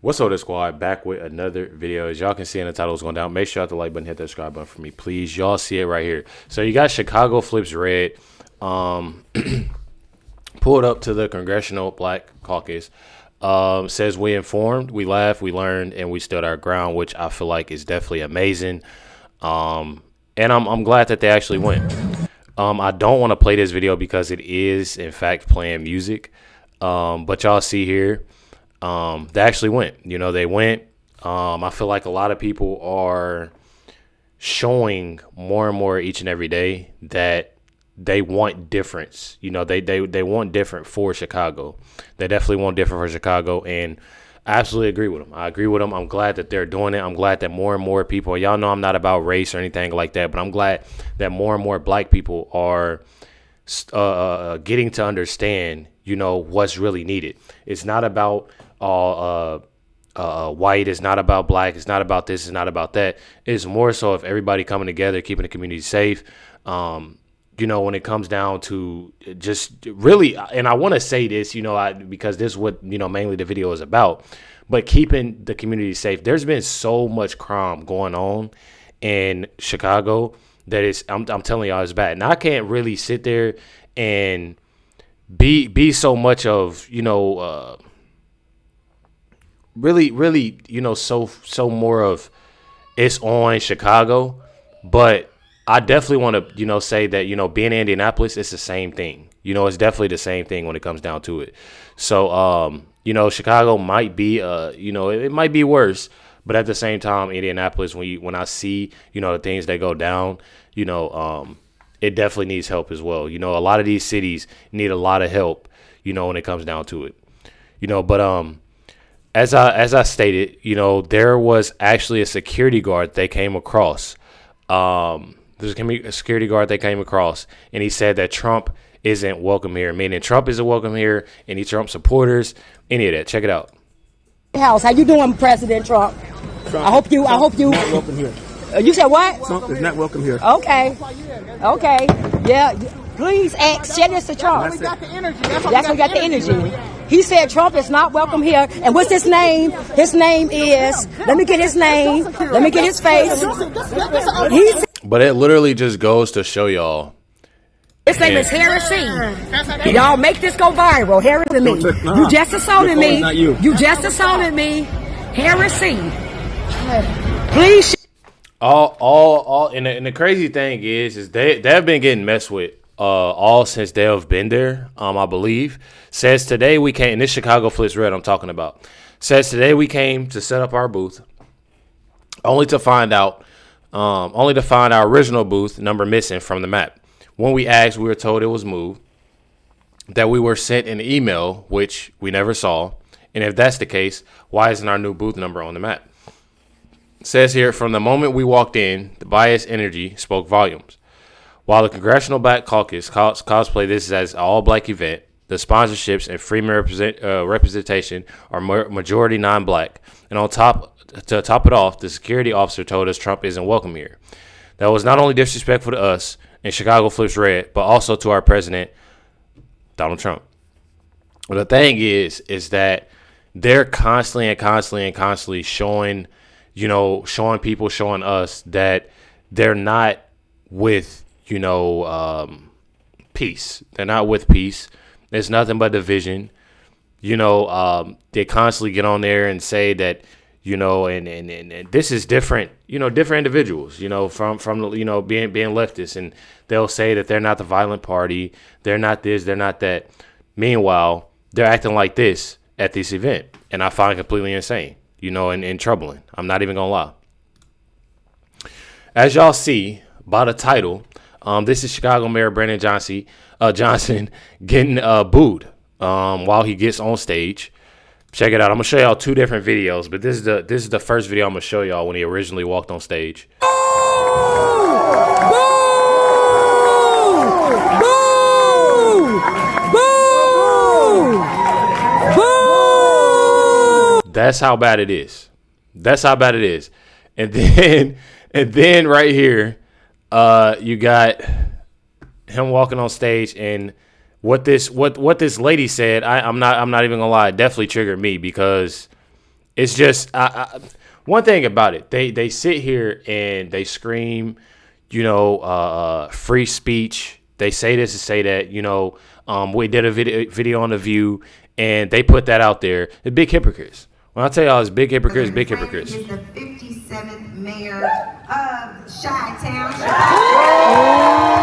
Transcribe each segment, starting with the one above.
What's up, the squad? Back with another video. As y'all can see in the title, what's going down. Make sure you hit the like button, hit that subscribe button for me, please. Y'all see it right here. So you got Chicago flips red. Pulled up to the Congressional Black Caucus. Says we informed, we laughed, we learned, and we stood our ground, which I feel like is definitely amazing. And I'm glad that they actually went. I don't want to play this video because it is in fact playing music. But y'all see here. They actually went. They went. I feel like a lot of people are showing more and more each and every day that they want difference. They want different for Chicago. They definitely want different for Chicago, and I absolutely agree with them. I agree with them. I'm glad that they're doing it. I'm glad that more and more people, y'all know I'm not about race or anything like that, but I'm glad that more and more black people are getting to understand, what's really needed. It's not about white, it's not about black, it's not about this, it's not about that. It's more so of everybody coming together, keeping the community safe. When it comes down to just really, and I want to say this, because this is what, mainly the video is about, but keeping the community safe. There's been so much crime going on in Chicago that I'm telling y'all it's bad. And I can't really sit there and be so much of, really, so more of it's on Chicago, but I definitely want to, say that, being in Indianapolis, it's the same thing. It's definitely the same thing when it comes down to it. So, Chicago might be, it might be worse, but at the same time, Indianapolis, when I see, the things that go down, it definitely needs help as well. A lot of these cities need a lot of help, when it comes down to it, but, as I stated, there was actually a security guard they came across. There's a security guard they came across, and he said that Trump isn't welcome here, meaning Trump isn't welcome here, any Trump supporters, any of that. Check it out. House, how you doing, President Trump? I hope you. Not welcome here. You said what? Trump is not welcome here. Okay. Yeah. Please share this to Trump. That's the energy. That's what got the energy. He said Trump is not welcome here. And what's his name? His name is. Let me get his name. Let me get his face. But it literally just goes to show y'all. His name is heresy. Y'all make this go viral. Heresy me. You just assaulted me. You just assaulted me. Heresy. Please. And the crazy thing is they've been getting messed with all since they've been there. I believe says today we came. And this Chicago flips red I'm talking about. Says today we came to set up our booth, only to find our original booth number missing from the map. When we asked, we were told it was moved. That we were sent an email, which we never saw. And if that's the case, why isn't our new booth number on the map? Says here, from the moment we walked in, the biased energy spoke volumes. While the Congressional Black Caucus cosplay this as an all-black event, the sponsorships and freedom representation are majority non-black. And to top it off, the security officer told us Trump isn't welcome here. That was not only disrespectful to us in Chicago flips red, but also to our president, Donald Trump. Well, the thing is that they're constantly showing, showing us that they're not with, peace. They're not with peace. There's nothing but division. They constantly get on there and say that, and this is different, different individuals, from being leftists, and they'll say that they're not the violent party. They're not this, they're not that. Meanwhile, they're acting like this at this event. And I find it completely insane, and troubling. I'm not even going to lie. As y'all see by the title, this is Chicago Mayor Brandon Johnson getting booed while he gets on stage. Check it out. I'm going to show y'all two different videos, but this is the first video I'm going to show y'all when he originally walked on stage. That's how bad it is. And then right here, you got him walking on stage, and what this lady said, I'm not even gonna lie, it definitely triggered me, because It's just one thing about it. They sit here and they scream, free speech. They say this and say that. We did a video on The View, and they put that out there. They're big hypocrites. When I tell y'all, it's big hypocrites, big hypocrites. Is the 57th mayor of Chi-Town, Chicago.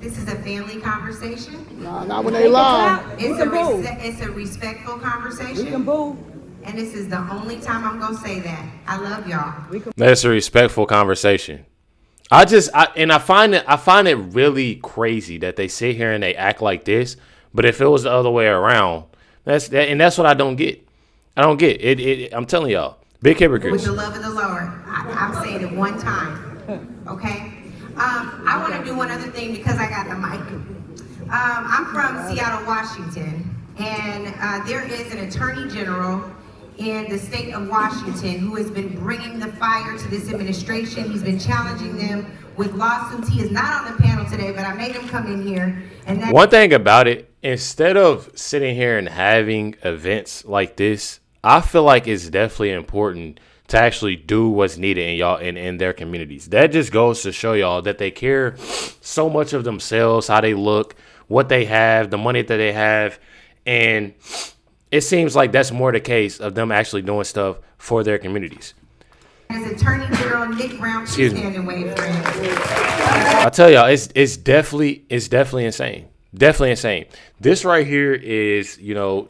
This is a family conversation. No, not when they lie. It's a respectful conversation. We can boo. And this is the only time I'm gonna say that. I love y'all. That's a respectful conversation. I find it really crazy that they sit here and they act like this. But if it was the other way around, that's what I don't get. I don't get it. I'm telling y'all, big hypocrites. With the love of the Lord, I'm saying it one time. Okay. I want to do one other thing because I got the mic. I'm from Seattle, Washington, and there is an attorney general in the state of Washington who has been bringing the fire to this administration. He's been challenging them with lawsuits. He is not on the panel today, but I made him come in here. And one thing about it, instead of sitting here and having events like this, I feel like it's definitely important to actually do what's needed in y'all in their communities. That just goes to show y'all that they care so much of themselves, how they look, what they have, the money that they have, and it seems like that's more the case of them actually doing stuff for their communities. As Attorney General Nick Brown, standing way for him. I tell y'all, it's definitely insane. Definitely insane. This right here is,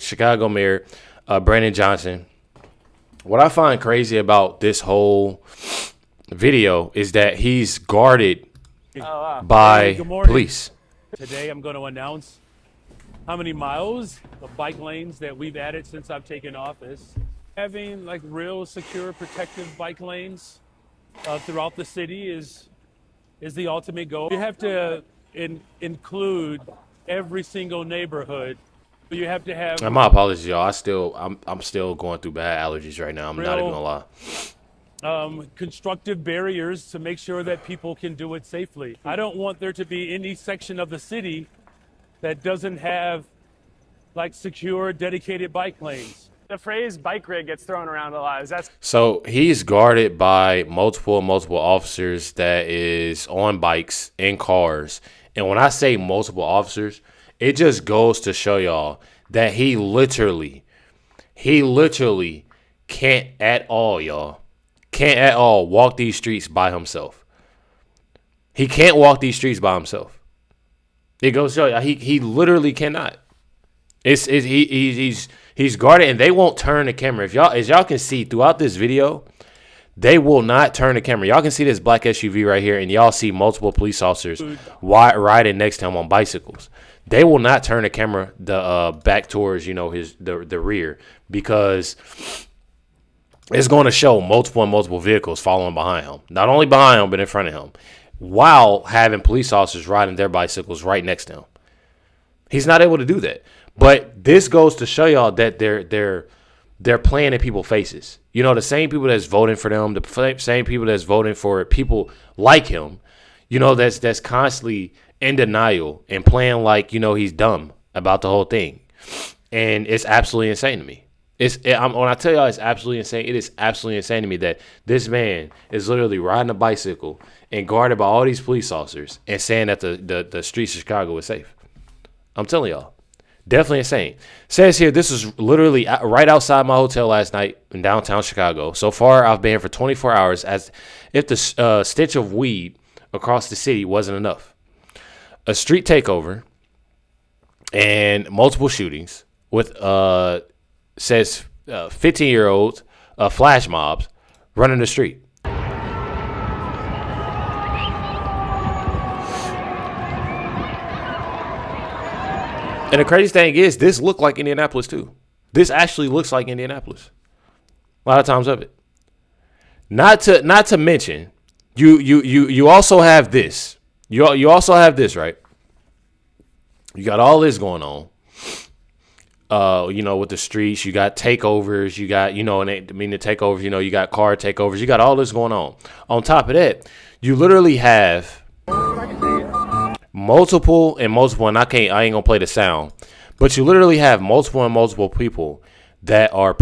Chicago Mayor Brandon Johnson. What I find crazy about this whole video is that he's guarded by police. Today I'm going to announce how many miles of bike lanes that we've added since I've taken office. Having like real secure protective bike lanes throughout the city is the ultimate goal. You have to include every single neighborhood. You have to have. And my apologies, y'all. I'm still going through bad allergies right now. I'm not even gonna lie. Constructive barriers to make sure that people can do it safely. I don't want there to be any section of the city that doesn't have like secure, dedicated bike lanes. The phrase bike rig gets thrown around a lot. So he's guarded by multiple officers that is on bikes in cars. And when I say multiple officers, it just goes to show y'all that he literally can't at all walk these streets by himself. He can't walk these streets by himself. It goes to show y'all he literally cannot. He's guarded, and they won't turn the camera. As y'all can see throughout this video, they will not turn the camera. Y'all can see this black SUV right here, and y'all see multiple police officers riding next to him on bicycles. They will not turn the camera back towards the rear, because it's going to show multiple vehicles following behind him. Not only behind him, but in front of him, while having police officers riding their bicycles right next to him. He's not able to do that. But this goes to show y'all that they're playing in people's faces. The same people that's voting for them, the same people that's voting for people like him, that's constantly in denial and playing like, he's dumb about the whole thing. And it's absolutely insane to me. When I tell y'all it's absolutely insane, it is absolutely insane to me that this man is literally riding a bicycle and guarded by all these police officers and saying that the streets of Chicago is safe. I'm telling y'all. Definitely insane. Says here, this is literally right outside my hotel last night in downtown Chicago. So far, I've been here for 24 hours, as if the stench of weed across the city wasn't enough. A street takeover and multiple shootings with, says 15-year-olds, flash mobs running the street. And the crazy thing is, this looked like Indianapolis too. This actually looks like Indianapolis. A lot of times of it. Not to mention, you also have this. You also have this, right? You got all this going on. with the streets. You got takeovers. You got, and the takeovers, you got car takeovers. You got all this going on. On top of that, you literally have multiple, and I ain't gonna play the sound, but you literally have multiple people that are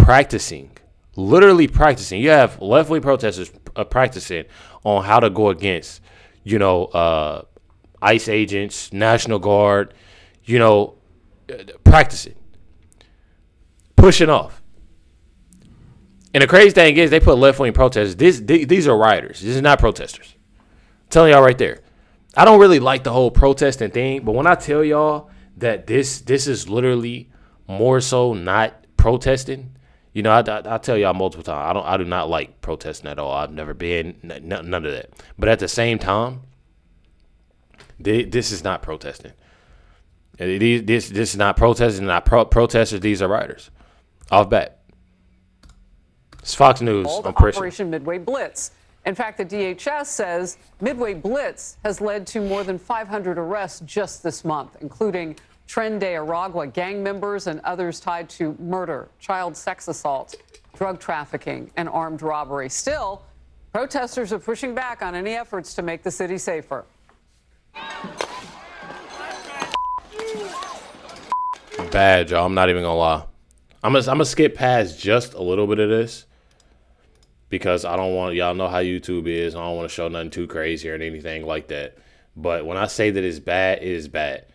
literally practicing. You have left-wing protesters practicing on how to go against, ICE agents, National Guard, practicing, pushing off. And the crazy thing is, they put left-wing protesters. These are rioters. This is not protesters. I'm telling y'all right there. I don't really like the whole protesting thing, but when I tell y'all that this is literally more so not protesting, I tell y'all multiple times, I do not like protesting at all. I've never been none of that. But at the same time, this is not protesting. This is not protesting, not protesters. These are rioters. Off bat. It's Fox News. I'm Operation Midway Blitz. In fact, the DHS says Midway Blitz has led to more than 500 arrests just this month, including Tren de Aragua gang members and others tied to murder, child sex assault, drug trafficking, and armed robbery. Still, protesters are pushing back on any efforts to make the city safer. Bad, y'all. I'm not even gonna lie. I'm gonna skip past just a little bit of this because I don't want, y'all know how YouTube is. I don't want to show nothing too crazy or anything like that. But when I say that it's bad, it is bad.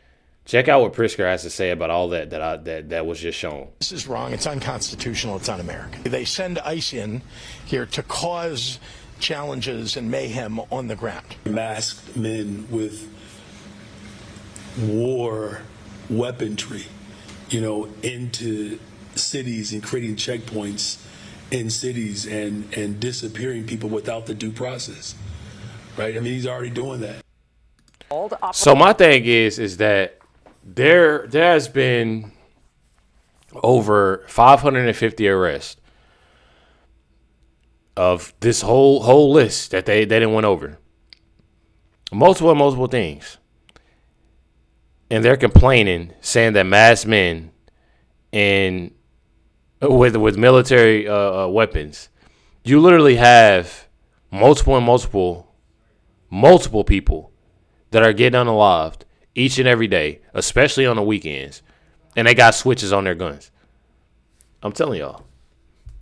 Check out what Pritzker has to say about all that was just shown. This is wrong. It's unconstitutional. It's un-American. They send ICE in here to cause challenges and mayhem on the ground. Masked men with war weaponry, into cities and creating checkpoints in cities and disappearing people without the due process, right? I mean, he's already doing that. So my thing is that there has been over 550 arrests of this whole list that they didn't went over. Multiple things. And they're complaining, saying that masked men and with military weapons, you literally have multiple people that are getting unalived each and every day, especially on the weekends, and they got switches on their guns. I'm telling y'all,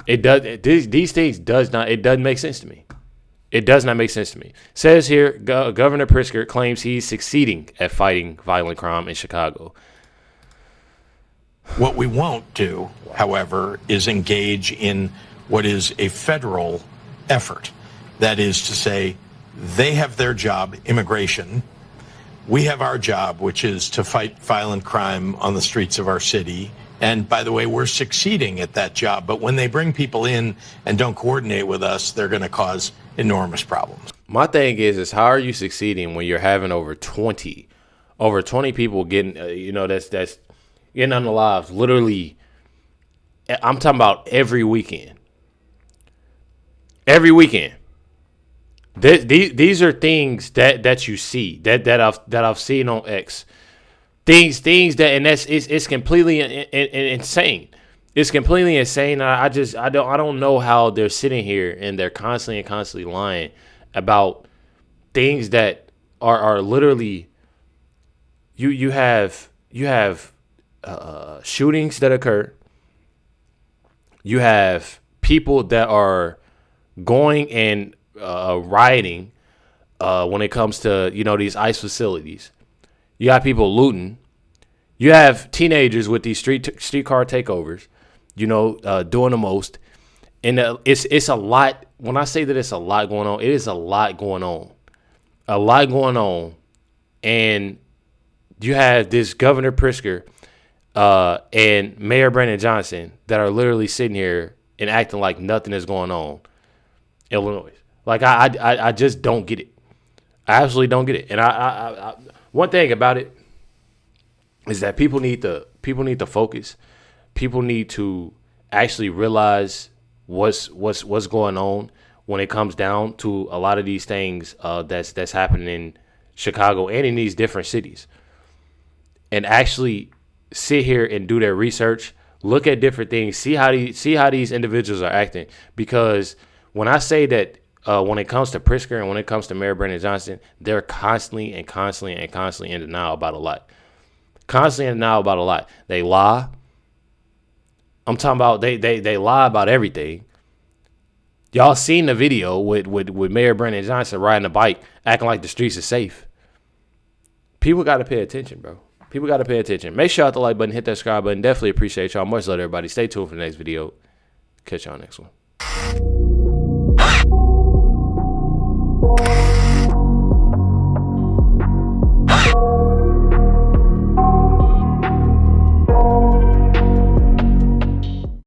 these things doesn't make sense to me. It does not make sense to me. Says here, Governor Pritzker claims he's succeeding at fighting violent crime in Chicago. What we won't do, however, is engage in what is a federal effort. That is to say, they have their job, immigration. We have our job, which is to fight violent crime on the streets of our city. And by the way, we're succeeding at that job. But when they bring people in and don't coordinate with us, they're going to cause enormous problems. My thing is how are you succeeding when you're having over 20 people getting, that's getting unalived literally? I'm talking about every weekend. Every weekend. These are things that you see that I've seen on X. Things that, and it's completely insane. It's completely insane. I don't know how they're sitting here and they're constantly lying about things that are literally. You have shootings that occur. You have people that are going and rioting when it comes to these ICE facilities. You got people looting. You have teenagers with these streetcar takeovers, doing the most. And it's a lot. When I say that it's a lot going on, it is a lot going on. A lot going on. And you have this Governor Pritzker and Mayor Brandon Johnson that are literally sitting here and acting like nothing is going on in Illinois. Like, I just don't get it. I absolutely don't get it. And I one thing about it is that people need to focus. People need to actually realize what's going on when it comes down to a lot of these things that's happening in Chicago and in these different cities, and actually sit here and do their research Look at different things. See how these individuals are acting. Because when I say that, when it comes to Pritzker and when it comes to Mayor Brandon Johnson, they're constantly in denial about a lot. Constantly in denial about a lot. They lie. I'm talking about they lie about everything. Y'all seen the video with Mayor Brandon Johnson riding a bike, acting like the streets are safe. People got to pay attention, bro. People got to pay attention. Make sure you hit the like button, hit that subscribe button. Definitely appreciate y'all. Much love, everybody. Stay tuned for the next video. Catch y'all next one.